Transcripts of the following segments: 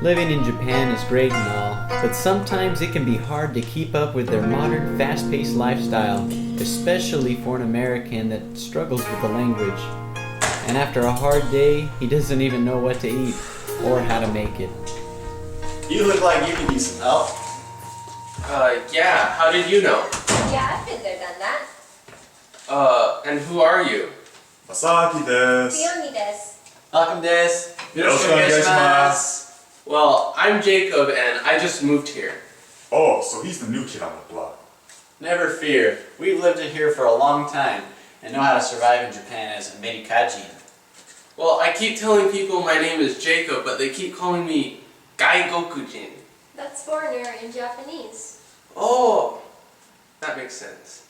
Living in Japan is great and all, but sometimes it can be hard to keep up with their modern, fast-paced lifestyle, especially for an American that struggles with the language. And after a hard day, he doesn't even know what to eat or how to make it. You look like you could use some help. Yeah, how did you know? Yeah, I've been there, done that. And who are you? Masaki desu. Fioni desu. Welcome desu. Yoroshiku onegaishimasu. Well, I'm Jacob and I just moved here. Oh, so he's the new kid on the block. Never fear. We've lived in here for a long time and know how to survive in Japan as a Medikajin. Well, I keep telling people my name is Jacob, but they keep calling me Gaigokujin. That's foreigner in Japanese. Oh, that makes sense.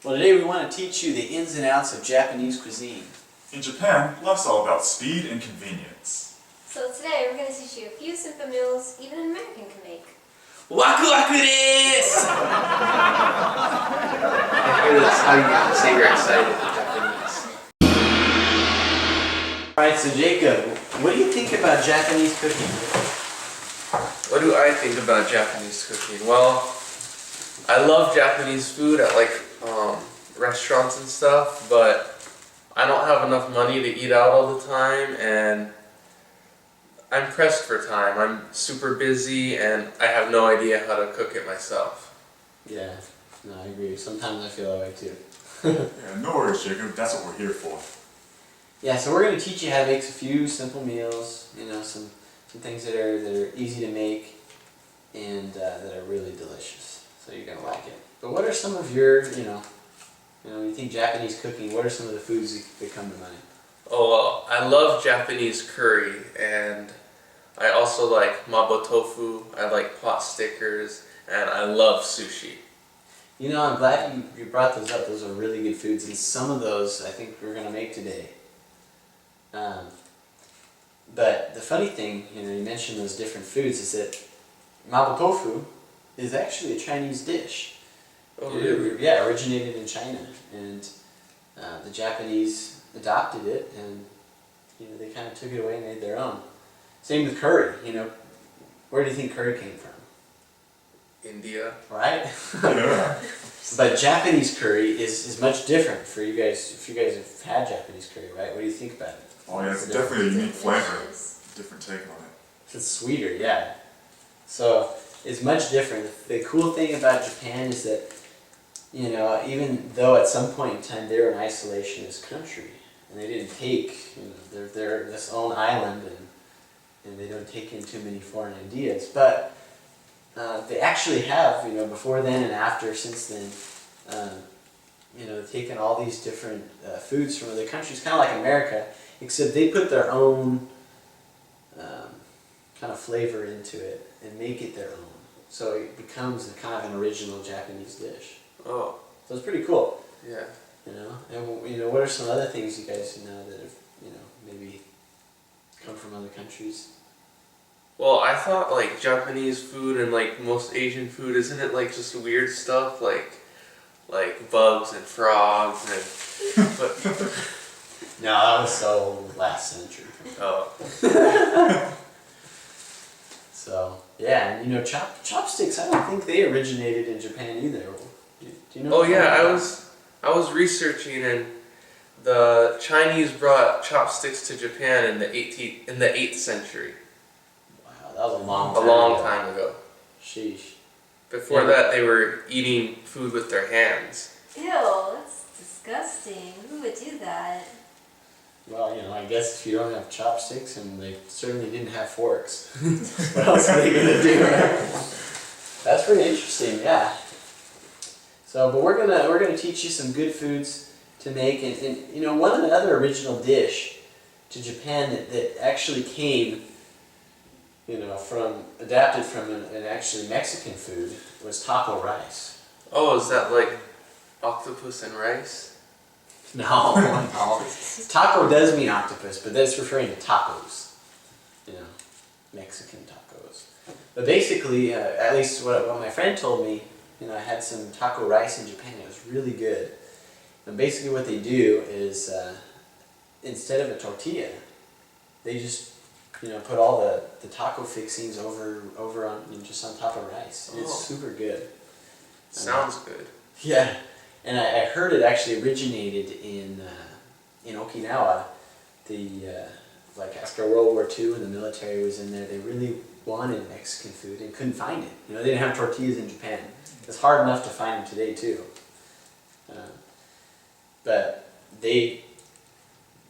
Well, today we want to teach you the ins and outs of Japanese cuisine. In Japan, life's all about speed and convenience. So today we're going to teach you a few simple meals even an American can make. Waku waku desu! I hear that's how you say you're excited in Japanese. Alright, so Jacob, what do you think about Japanese cooking? What do I think about Japanese cooking? Well, I love Japanese food at restaurants and stuff, but I don't have enough money to eat out all the time, and I'm pressed for time. I'm super busy and I have no idea how to cook it myself. Yeah, no, I agree. Sometimes I feel that way too. Yeah, no worries, Jacob. That's what we're here for. Yeah, so we're going to teach you how to make a few simple meals, you know, some things that are easy to make and that are really delicious. So you're going to like it. But what are some of your, when you think Japanese cooking, what are some of the foods that come to mind? Oh, well, I love Japanese curry, and I also like mabo tofu, I like pot stickers, and I love sushi. You know, I'm glad you brought those up. Those are really good foods, and some of those I think we're going to make today. But the funny thing, you mentioned those different foods, is that mabo tofu is actually a Chinese dish. Oh, really? Yeah, originated in China, and the Japanese adopted it, and they kind of took it away and made their own. Same with curry. Where do you think curry came from? India. Right? Yeah. But Japanese curry is much different for you guys. If you guys have had Japanese curry, right? What do you think about it? Oh yeah, it's definitely a unique flavor. Different take on it. It's sweeter, yeah. So it's much different. The cool thing about Japan is that, even though at some point in time they were an isolationist country, and they didn't take, they're this own island, and they don't take in too many foreign ideas, but they actually have, before then and after, since then, taken all these different foods from other countries, kind of like America, except they put their own kind of flavor into it and make it their own. So it becomes a kind of an original Japanese dish. Oh. So it's pretty cool. Yeah. And what are some other things you guys know that have, maybe come from other countries? Well, I thought Japanese food and most Asian food, isn't it just weird stuff like bugs and frogs and but No, that was so last century. oh. So yeah, and chopsticks. I don't think they originated in Japan either. Do you know? Oh yeah, I was researching, and the Chinese brought chopsticks to Japan in the 8th century. Wow, that was a long time ago. Sheesh. Before that, they were eating food with their hands. Ew, that's disgusting. Who would do that? Well, I guess if you don't have chopsticks, and they certainly didn't have forks, what else are they gonna do? That's pretty interesting, yeah. So, but we're gonna teach you some good foods to make, and one of the other original dish to Japan that actually came, adapted from an actually Mexican food was taco rice. Oh, is that like octopus and rice? No. Taco does mean octopus, but that's referring to tacos. Mexican tacos. But basically, at least what my friend told me, I had some taco rice in Japan. It was really good. And basically what they do is, instead of a tortilla, they just put all the taco fixings over on just on top of rice. And it's super good. Sounds good. Yeah, and I heard it actually originated in Okinawa. Like after World War II and the military was in there, they really wanted Mexican food and couldn't find it. They didn't have tortillas in Japan. It's hard enough to find them today too. But they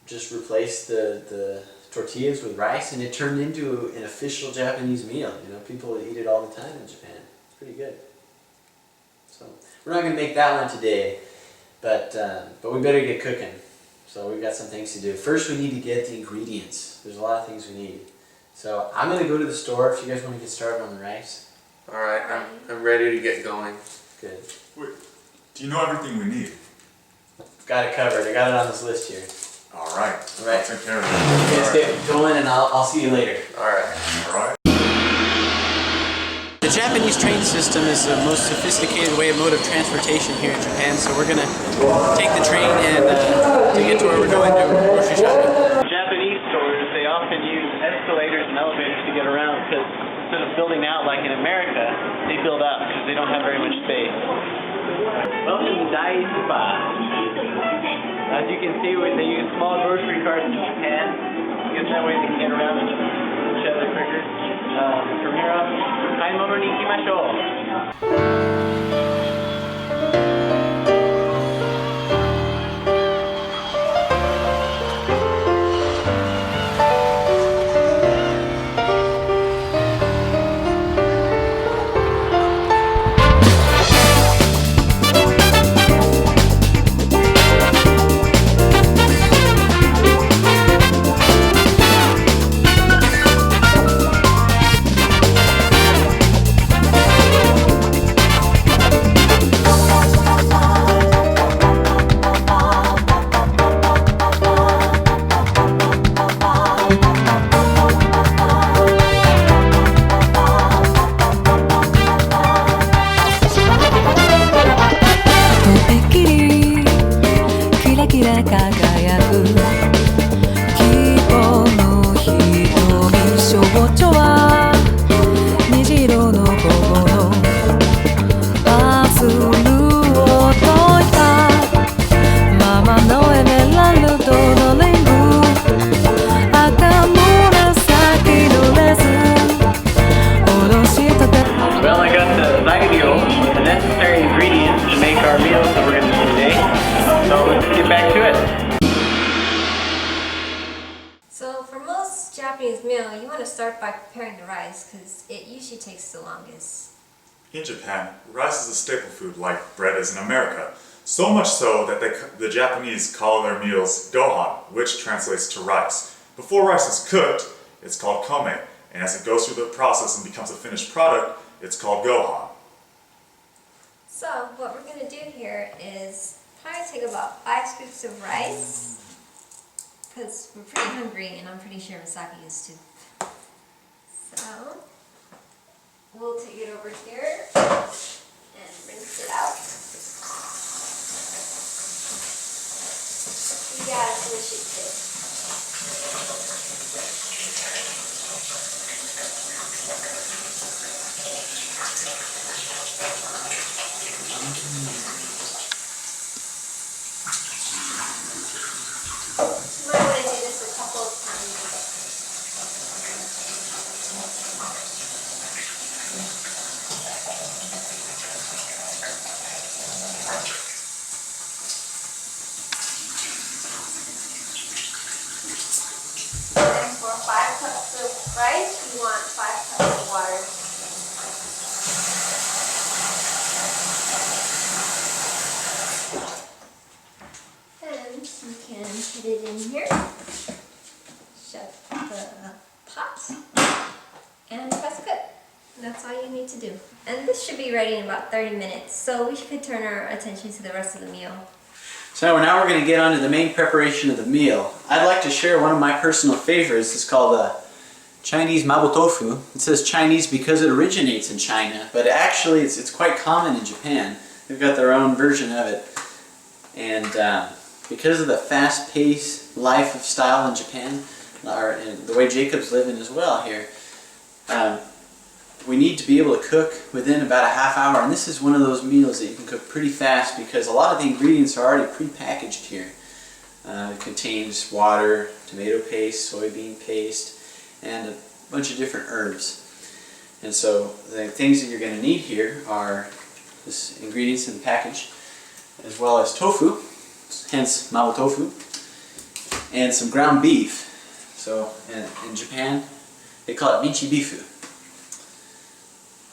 just replaced the tortillas with rice, and it turned into an official Japanese meal. People eat it all the time in Japan. It's pretty good. So we're not going to make that one today, but we better get cooking. So we've got some things to do. First, we need to get the ingredients. There's a lot of things we need. So I'm going to go to the store if you guys want to get started on the rice. All right, I'm ready to get going. Good. Wait, do you know everything we need? Got it covered. I got it on this list here. All right. All right. I'll take care of it. Let's get going, and I'll see you later. All right. All right. The Japanese train system is the most sophisticated mode of transportation here in Japan, so we're gonna take the train and to get to where we're going to grocery shopping. Japanese stores, they often use escalators and elevators to get around because instead of building out like in America, they build up because they don't have very much space. Welcome to Dai Spa. As you can see, they use small grocery carts in Japan. I guess that way they can get around each other quicker. From here on, 買い物に行きましょう。Japanese meal, you want to start by preparing the rice because it usually takes the longest. In Japan, rice is a staple food like bread is in America. So much so that the Japanese call their meals gohan, which translates to rice. Before rice is cooked, it's called kome, and as it goes through the process and becomes a finished product, it's called gohan. So what we're going to do here is probably take about 5 scoops of rice because we're pretty hungry and I'm pretty sure Misaki is too. So we'll take it over here and rinse it out. You gotta finish it too. You might want to do this a couple of times. And for 5 cups of rice, you want 5 cups of water. And you can put it in here, shut the pot, and press cook. And that's all you need to do. And this should be ready in about 30 minutes, so we could turn our attention to the rest of the meal. So now we're going to get on to the main preparation of the meal. I'd like to share one of my personal favorites. It's called Chinese mapo tofu. It says Chinese because it originates in China, but actually it's quite common in Japan. They've got their own version of it. And because of the fast-paced life of style in Japan, and the way Jacob's living as well here, we need to be able to cook within about a half hour. And this is one of those meals that you can cook pretty fast because a lot of the ingredients are already pre-packaged here. It contains water, tomato paste, soybean paste, and a bunch of different herbs. And so the things that you're going to need here are this ingredients in the package, as well as tofu, hence mapo tofu, and some ground beef. So in Japan, they call it michi bifu,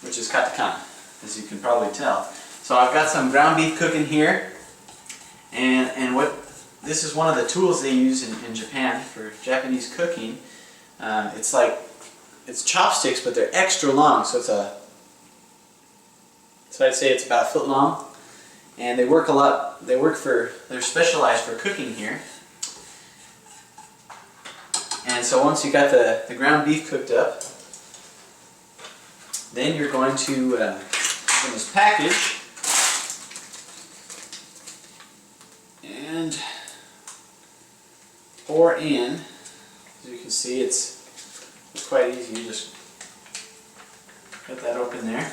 which is katakana, as you can probably tell. So I've got some ground beef cooking here, and what this is one of the tools they use in Japan for Japanese cooking. It's chopsticks, but they're extra long, so I'd say it's about a foot long, and they work a lot. They're specialized for cooking here. And so once you got the ground beef cooked up, then you're going to open this package and pour in. As you can see, it's quite easy. You just cut that open there.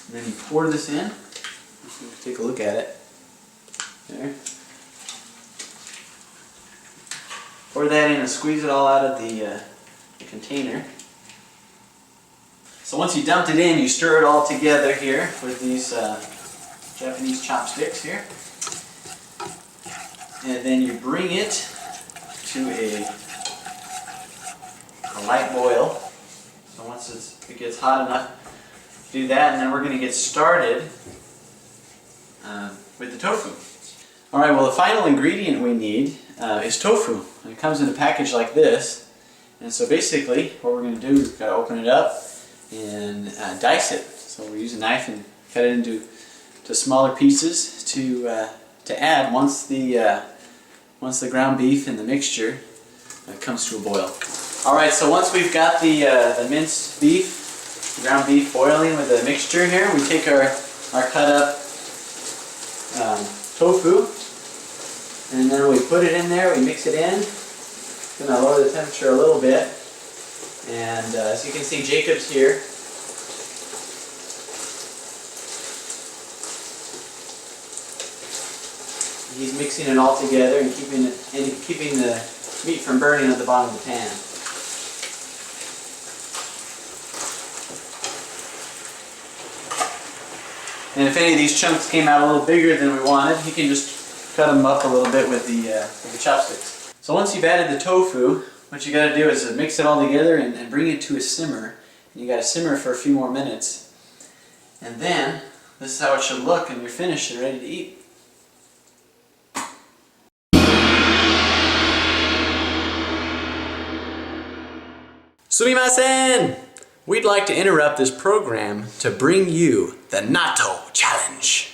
And then you pour this in. Take a look at it. There. Pour that in and squeeze it all out of the container. So once you dumped it in, you stir it all together here with these Japanese chopsticks here. And then you bring it to a light boil. So once it gets hot enough, do that, and then we're going to get started with the tofu. Alright, well, the final ingredient we need is tofu. And it comes in a package like this. And so basically, what we're going to do is got to open it up and dice it. So we use a knife and cut it into smaller pieces to add once the ground beef and the mixture comes to a boil. All right, so once we've got the minced beef, ground beef boiling with the mixture here, we take our cut up tofu, and then we put it in there. We mix it in. Gonna lower the temperature a little bit, and as you can see, Jacob's here. He's mixing it all together and keeping the meat from burning at the bottom of the pan. And if any of these chunks came out a little bigger than we wanted, you can just cut them up a little bit with the chopsticks. So once you've added the tofu, what you got to do is mix it all together and bring it to a simmer. And you got to simmer for a few more minutes. And then, this is how it should look, and you're finished and ready to eat. Sumimasen! We'd like to interrupt this program to bring you the Natto Challenge.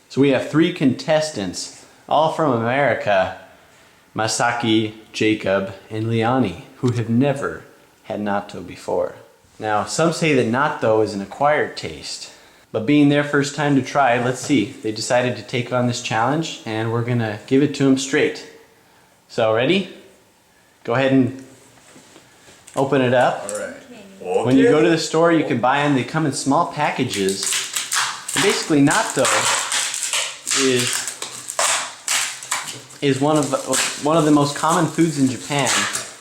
So we have 3 contestants, all from America, Masaki, Jacob, and Liani, who have never had natto before. Now, some say that natto is an acquired taste, but being their first time to try, let's see. They decided to take on this challenge, and we're gonna give it to them straight. So, ready? Go ahead and open it up. All right. Okay. When you go to the store, you can buy them. They come in small packages. And basically, natto is one of the most common foods in Japan,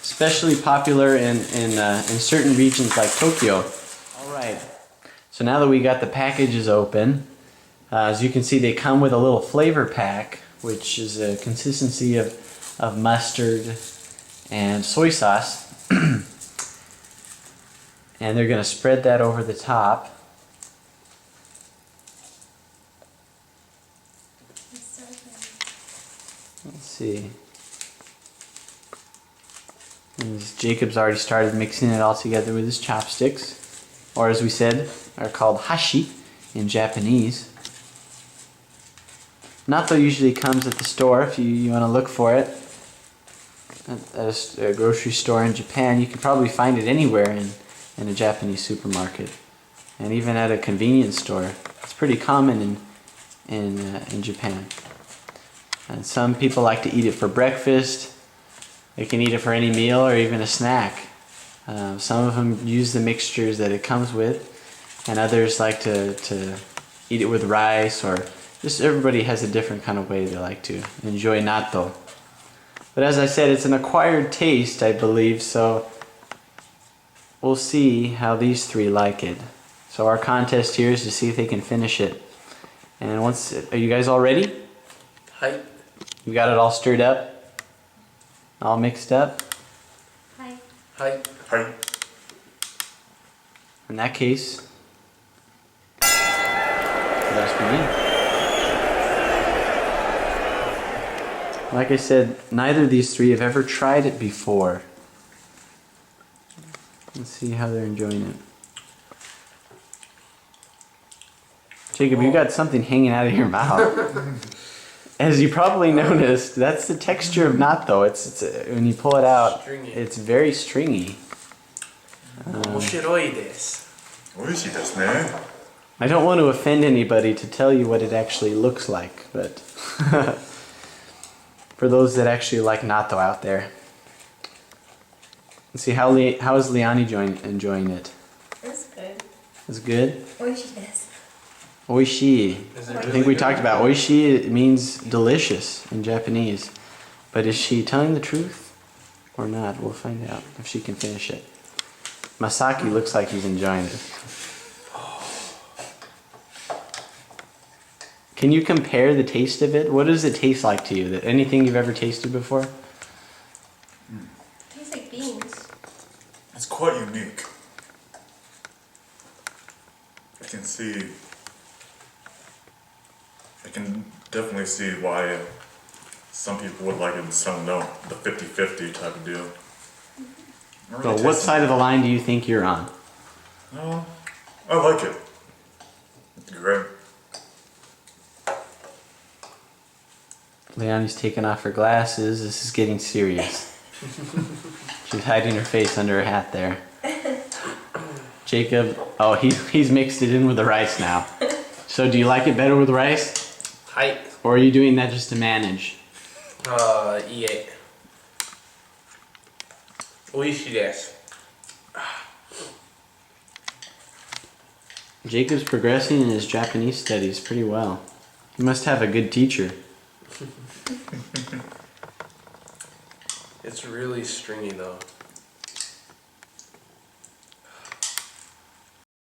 especially popular in certain regions like Tokyo. All right. So now that we got the packages open, as you can see, they come with a little flavor pack, which is a consistency of mustard and soy sauce. And they're going to spread that over the top. Let's see. And Jacob's already started mixing it all together with his chopsticks, or as we said, are called hashi in Japanese. Natto usually comes at the store if you want to look for it. At a grocery store in Japan. You can probably find it anywhere in a Japanese supermarket, and even at a convenience store. It's pretty common in Japan. And some people like to eat it for breakfast. They can eat it for any meal or even a snack. Some of them use the mixtures that it comes with, and others like to eat it with rice, or just everybody has a different kind of way they like to enjoy natto. But as I said, it's an acquired taste, I believe, so we'll see how these three like it. So our contest here is to see if they can finish it. And are you guys all ready? Hi. You got it all stirred up? All mixed up? Hi. Hi. Hi. In that case, let us begin. Like I said, neither of these three have ever tried it before. Let's see how they're enjoying it. Jacob, you got something hanging out of your mouth. As you probably noticed, that's the texture of natto. It's when you pull it out, Stringy. it's very stringy. 面白いです. 美味しいですね. I don't want to offend anybody to tell you what it actually looks like, but for those that actually like natto out there. Let's see, how is Liani enjoying it? That's good. It's good? Oishi desu. Oishi. Is it I really think we good? talked about oishi. It means delicious in Japanese. But is she telling the truth or not? We'll find out if she can finish it. Masaki looks like he's enjoying it. Can you compare the taste of it? What does it taste like to you? Anything you've ever tasted before? Tastes like beans. It's quite unique. I can definitely see why some people would like it and some don't. The 50-50 type of deal. I So really what taste side of the line do you think you're on? it. No, I like it. It's great. Leonie's taking off her glasses. This is getting serious. She's hiding her face under her hat there. Jacob, oh, he's mixed it in with the rice now. So do you like it better with rice? Hi. Or are you doing that just to manage? いいえ。美味しいです. Jacob's progressing in his Japanese studies pretty well. He must have a good teacher. It's really stringy though.